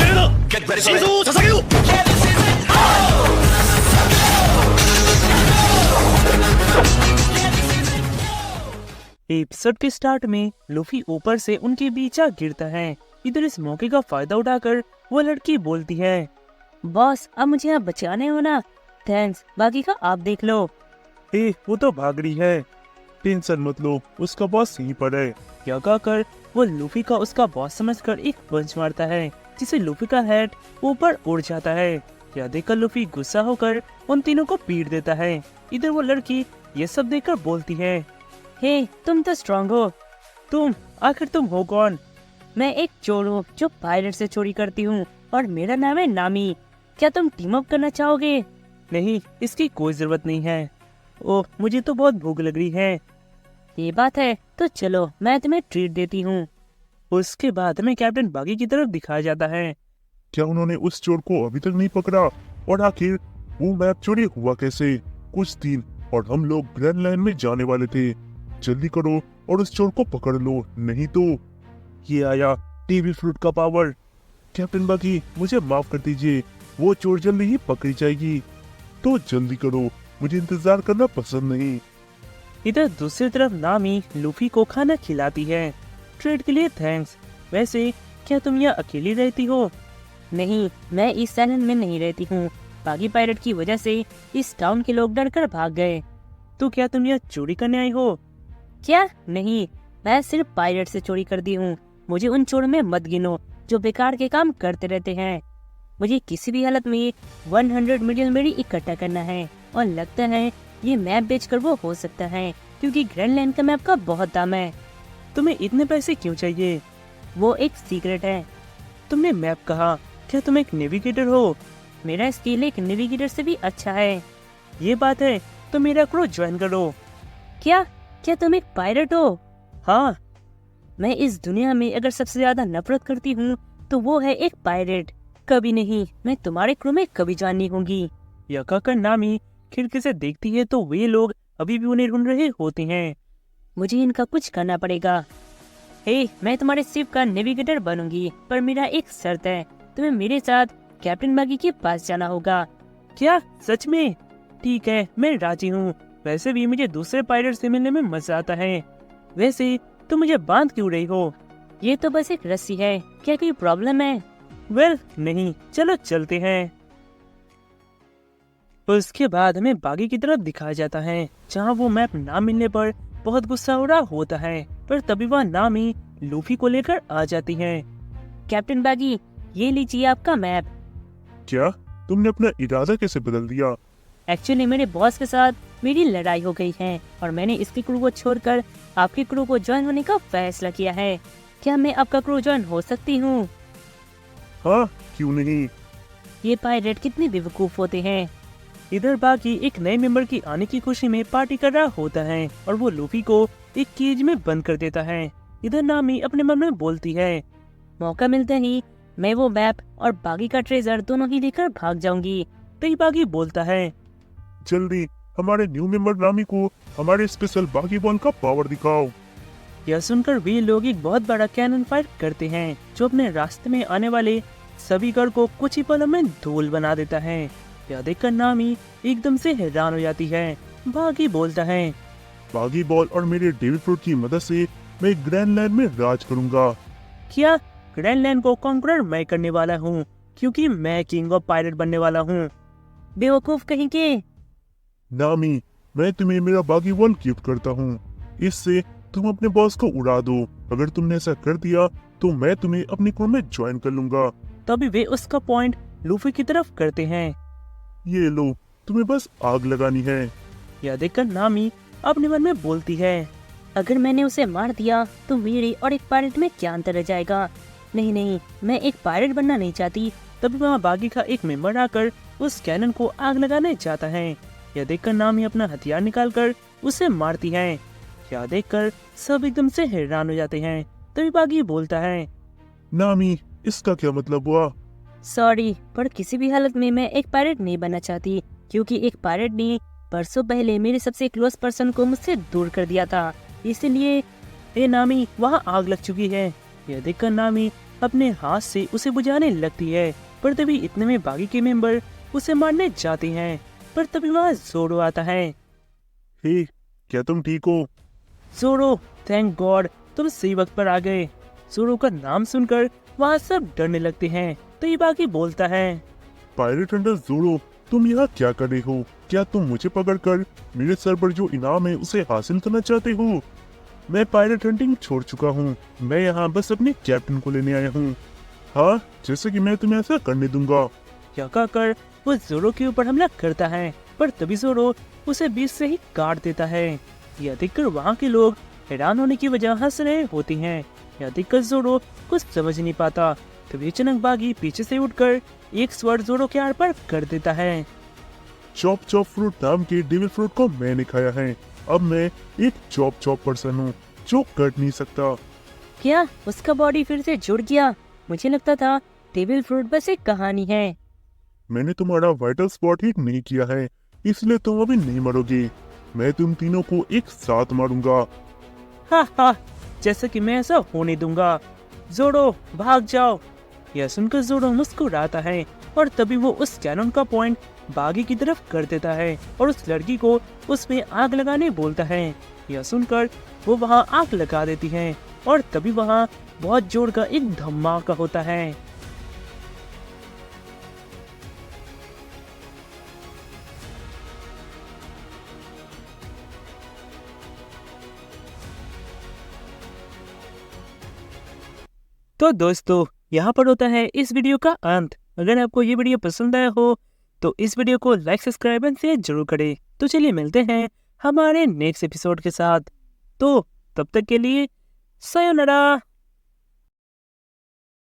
れるな。心臓を捧げよ。एपिसोड के स्टार्ट में लूफी ऊपर से उनके बीच आ गिरता है। इधर इस मौके का फायदा उठाकर वो लड़की बोलती है, बॉस अब मुझे आप बचाने हो ना। थैंक्स, बाकी का आप देख लो। वो तो भाग रही है, टेंशन मत लो, उसका बॉस यहीं पर है। यह कहकर वो लूफी का उसका बॉस समझकर एक पंच मारता है, जिसे लूफी का हेड ऊपर उड़ जाता है। यह देखकर लूफी गुस्सा होकर उन तीनों को पीट देता है। इधर वो लड़की ये सब देखकर बोलती है, हे तुम तो स्ट्रांग हो। आखिर तुम हो कौन? मैं एक चोर हूँ जो पायलट से चोरी करती हूँ और मेरा नाम है नामी। क्या तुम टीम अप करना चाहोगे? नहीं, इसकी कोई जरूरत नहीं है। ओह, मुझे तो बहुत भूख लग रही है। ये बात है तो चलो मैं तुम्हें ट्रीट देती हूँ। उसके बाद में कैप्टन बागी की तरफ दिखाया जाता है। क्या उन्होंने उस चोर को अभी तक नहीं पकड़ा? और आखिर वो मैप चोरी हुआ कैसे? कुछ दिन और हम लोग ग्रैंड लाइन में जाने वाले थे। जल्दी करो और उस चोर को पकड़ लो, नहीं तो। ये आया टीवी फ्रूट का पावर। कैप्टन बागी मुझे माफ कर दीजिए, वो चोर जल्दी ही पकड़ी जाएगी, तो जल्दी करो, मुझे इंतजार करना पसंद नहीं। इधर दूसरी तरफ नामी लूफी को खाना खिलाती है। ट्रीट के लिए थैंक्स। वैसे क्या तुम यहाँ अकेली रहती हो? नहीं, मैं इस आइलैंड में नहीं रहती हूँ। बागी पायलट की वजह से इस टाउन के लोग डर कर भाग गए। तो क्या तुम यहाँ चोरी करने आई हो? क्या? नहीं, मैं सिर्फ पायलट से चोरी कर दी हूँ। मुझे उन चोरों में मत गिनो जो बेकार के काम करते रहते हैं। मुझे किसी भी हालत में 100 मिलियन मेरी इकट्ठा करना है और लगता है ये मैप बेचकर वो हो सकता है, क्योंकि ग्रैंड लाइन का मैप का बहुत दाम है। तुम्हें इतने पैसे क्यों चाहिए? वो एक सीक्रेट है। तुमने मैप कहा, क्या तुम एक नेविगेटर हो? मेरा स्किल एक नेविगेटर से भी अच्छा है। ये बात है तो मेरा क्रू ज्वाइन करो। क्या क्या तुम एक पायलट हो? हाँ। मैं इस दुनिया में अगर सबसे ज्यादा नफरत करती हूँ तो वो है एक पायलट। कभी नहीं, मैं तुम्हारे क्रू में कभी ज्वाइन नहीं होंगी। यह कहकर नामी खिड़की से देखती है तो वे लोग अभी भी उन्हें ढूंढ रहे होते हैं। मुझे इनका कुछ करना पड़ेगा। मैं तुम्हारे शिप का नेविगेटर बनूंगी, पर मेरा एक शर्त है, तुम्हें मेरे साथ कैप्टन बागी के पास जाना होगा। क्या सच में? ठीक है, मैं राजी हूँ। वैसे भी मुझे दूसरे पायलट से मिलने में मजा आता है। वैसे तुम मुझे बांध क्यों रही हो? ये तो बस एक रस्सी है, क्या कोई प्रॉब्लम है? नहीं, चलो चलते हैं। उसके बाद हमें बागी की तरफ दिखाया जाता है, जहाँ वो मैप ना मिलने पर बहुत गुस्सा हो रहा होता है। पर तभी वह नामी लूफी को लेकर आ जाती है। कैप्टन बागी, ये लीजिए आपका मैप। क्या तुमने अपना इरादा कैसे बदल दिया? एक्चुअली मेरे बॉस के साथ मेरी लड़ाई हो गई है और मैंने इसके क्रू को छोड़कर आपके क्रू को ज्वाइन होने का फैसला किया है। क्या मैं आपका क्रू ज्वाइन हो सकती हूँ? हाँ, क्यों नहीं। ये पायलट कितने बेवकूफ होते हैं। इधर बाकी एक नए मेंबर की आने की खुशी में पार्टी कर रहा होता है और वो लूफी को एक केज में बंद कर देता है। इधर नामी अपने मन में बोलती है, मौका मिलते ही मैं वो मैप और बागी का ट्रेजर दोनों ही लेकर भाग जाऊंगी। तभी बागी बोलता है, जल्दी हमारे न्यू मेंबर नामी को हमारे स्पेशल बागी बॉल का पावर दिखाओ। यह सुनकर वे लोग एक बहुत बड़ा कैनन फायर करते हैं, जो अपने रास्ते में आने वाले सभी गढ़ को कुछ ही पलों में धूल बना देता है। यह देखकर नामी एकदम से हैरान हो जाती है। बागी बोलता है, बागी बॉल और मेरे डेविड फ्रूट की मदद से मैं ग्रैंड लाइन में राज करूंगा। क्या? ग्रैंड लाइन को कॉन्करर मैं करने वाला हूँ, क्योंकि मैं किंग ऑफ पायलट बनने वाला हूँ। बेवकूफ कहीं के। नामी, मैं तुम्हें मेरा बागी बॉल गिफ्ट करता हूँ, इससे तुम अपने बॉस को उड़ा दो। अगर तुमने ऐसा कर दिया तो मैं तुम्हें अपनी क्रू में ज्वाइन कर लूंगा। तभी वे उसका पॉइंट लूफी की तरफ करते हैं। ये लो, तुम्हें बस आग लगानी है। यह देखकर नामी अपने मन में बोलती है, अगर मैंने उसे मार दिया तो मेरे और एक पायलट में क्या अंतर रह जाएगा। नहीं, मैं एक पायलट बनना नहीं चाहती। तभी वहाँ बागी का एक मेंबर आकर उस कैनन को आग लगाने जाता है। यह देखकर नामी अपना हथियार निकालकर उसे मारती है। यह देखकर सब एकदम से हैरान हो जाते हैं। तभी बागी बोलता है, नामी, इसका क्या मतलब हुआ? सॉरी, पर किसी भी हालत में मैं एक पायलट नहीं बनना चाहती, क्योंकि एक पायलट ने परसों पहले मेरे सबसे क्लोज पर्सन को मुझसे दूर कर दिया था। इसलिए नामी, वहाँ आग लग चुकी है। यह देखकर नामी अपने हाथ से उसे बुझाने लगती है, पर तभी इतने में बाकी के मेंबर उसे मारने जाते हैं। पर तभी वहाँ जोरो आता है। हे, क्या तुम ठीक हो? जोरो, थैंक गॉड तुम सही वक्त पर आ गए। जोरो का नाम सुनकर वहाँ सब डरने लगते हैं। तो ये बाकी बोलता है, पायरेट हंटर जोरो, तुम यहाँ क्या कर रहे हो? क्या तुम मुझे पकड़कर मेरे सर पर जो इनाम है उसे हासिल करना चाहते हो? मैं पायरेट हंटिंग छोड़ चुका हूँ। मैं यहाँ बस अपने कैप्टन को लेने आया हूँ। हाँ, जैसे कि मैं तुम्हें ऐसा करने दूंगा। यह कहकर वो जोरो के ऊपर हमला करता है, पर तभी जोरो उसे बीच से ही काट देता है। यह देखकर वहाँ के लोग हैरान होने की वजह हंस रहे होते हैं। यह देखकर जोरो कुछ समझ नहीं पाता। तभी अचानक बागी पीछे से उठकर एक स्वॉर्ड जोरो के आर पर कर देता है। चॉप चॉप फ्रूट नाम के डेविल फ्रूट को मैंने खाया है। अब मैं एक चॉप चॉप पर्सन हूँ जो कट नहीं सकता। क्या उसका बॉडी फिर से जुड़ गया? मुझे लगता था डेविल फ्रूट बस एक कहानी है। मैंने तुम्हारा वाइटल स्पॉट हिट नहीं किया है, इसलिए तुम अभी नहीं मरोगे। मैं तुम तीनों को एक साथ मारूंगा। हा हा, जैसे कि मैं ऐसा होने दूंगा। जोरो भाग जाओ। यह सुनकर जोरो मुस्कुराता है और तभी वो उस कैनन का पॉइंट बागी की तरफ कर देता है और उस लड़की को उसमें आग लगाने बोलता है। यह सुनकर वो वहाँ आग लगा देती है और तभी वहाँ बहुत जोर का एक धमाका होता है। तो दोस्तों, यहाँ पर होता है इस वीडियो का अंत। अगर आपको ये वीडियो पसंद आया हो तो इस वीडियो को लाइक, सब्सक्राइब एंड शेयर जरूर करें। तो चलिए मिलते हैं हमारे नेक्स्ट एपिसोड के साथ। तो तब तक के लिए सायोनारा।